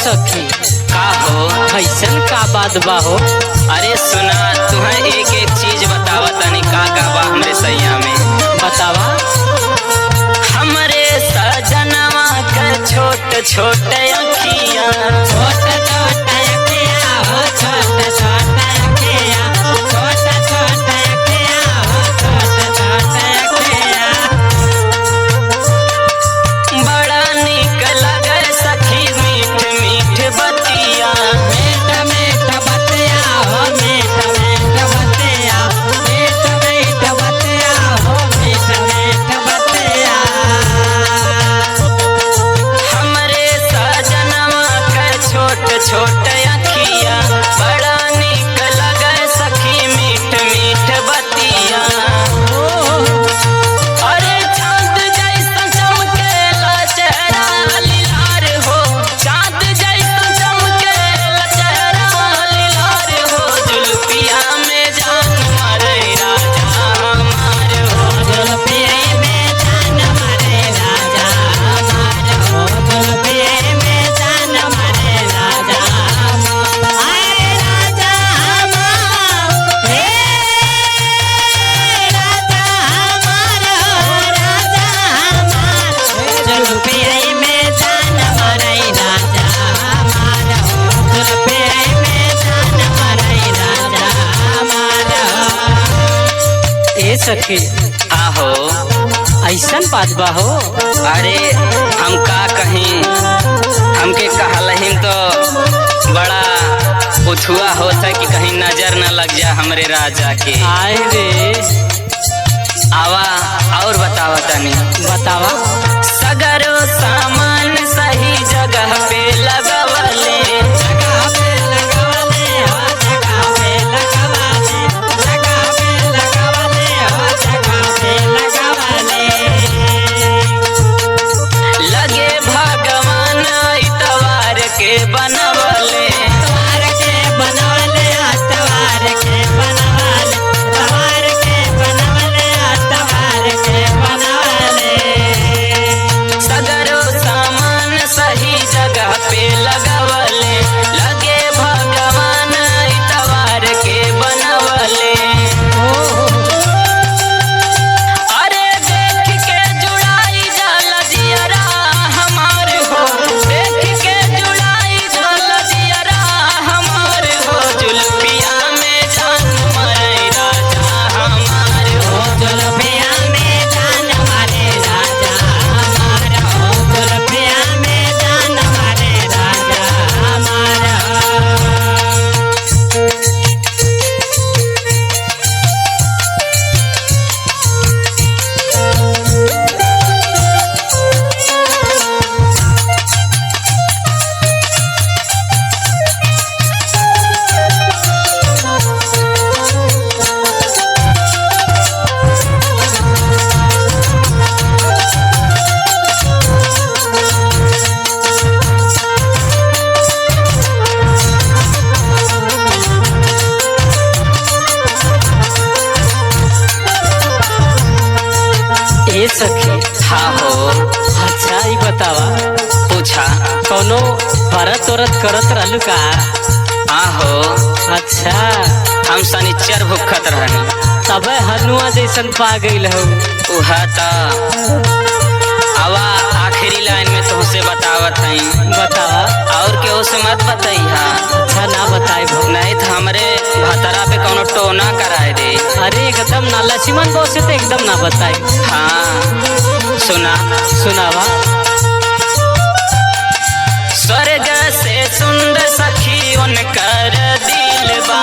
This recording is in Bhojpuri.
सखी का हो कैसन का बात बा हो। अरे सुना तुम्हें एक एक चीज बतावा तनी का बा हमरे सैया में बतावा। हमरे सजनवा का छोट छोट अखियां छोट छोट अखियां हो छोट छोट अखियां छोट छोट अखियां हो छोट छोट अखियां। बड़ा निक लगे सखी मीठ मीठ बतिया मीठ मीठ बतिया हो मीठ मीठ बतिया मीठ मीठ बतिया हो मीठ मीठ बतिया। हमरे सजनवा का छोट छोट अखियां बड़ा निक लगे सखी मीठ मीठ बतिया। अरे चाँद जैसन चमकेला चेहरा लीलार हो चाँद जैसन चमकेला चेहरा लीलार हो जुल्फिया में जान मारे राजा हमार हो जुल्फिया में जान मारे राजा हमार हो जुल्फिया में जान मारे राजा आए राजा हमार हे राजा हमार हो राजा हमार जुल्फिया में जान मारे राजा हमार हो जुल्फिया में जान मारे राजा हमार। ए सखी आहो ऐसन बात बा हो। अरे हम का कहीं हमके कहलहिन तो बड़ा उछुआ होता कि कहीं नजर न लग जा हमरे राजा के। आए रे आवा और बतावा तनी बतावा। सगरो सामान सही जगह पे लगवले जगह पे लगवले हो जगह पे लगवले जगह पे लगवले हो जगह पे लगवले। लगे भगवान इतवार के बनवले तवार के बनवले तवार के बनवले तवार के बनवले तवार के बनवले। सगरो सामान सही जगह पे लगवले लगे भगवान इतवार के बनवले। अरे देख के जुड़ाई जाला जियरा हमार हो देख के जुड़ाई जाला जियरा हमार हो जुल्फिया में जान मारे राजा हमार हो जुल्फिया में जान मारे राजा हमार हो जुल्फिया में जान मारे राजा हमार। ए सखी हाँ हो अच्छा ही बतावा पूछा कोनो भरत औरत करत रहलू का। आहो अच्छा हम शनिचर भुखत रहनी तबे हनुआ जैसन पा गईल हो। उहा त आवा आखिरी लाइन में तुमसे बतावत हई बतावा। और केहू से मत बतैहा अच्छा ना बताए भो। नहीं तो हमरे भतरा पे कौनो टोना कराए दे। अरे एकदम ना लक्ष्मण बोस से तो एकदम ना बताए। हाँ सुना सुनावा। स्वर्ग से सुंदर सखी उनकर दिल बा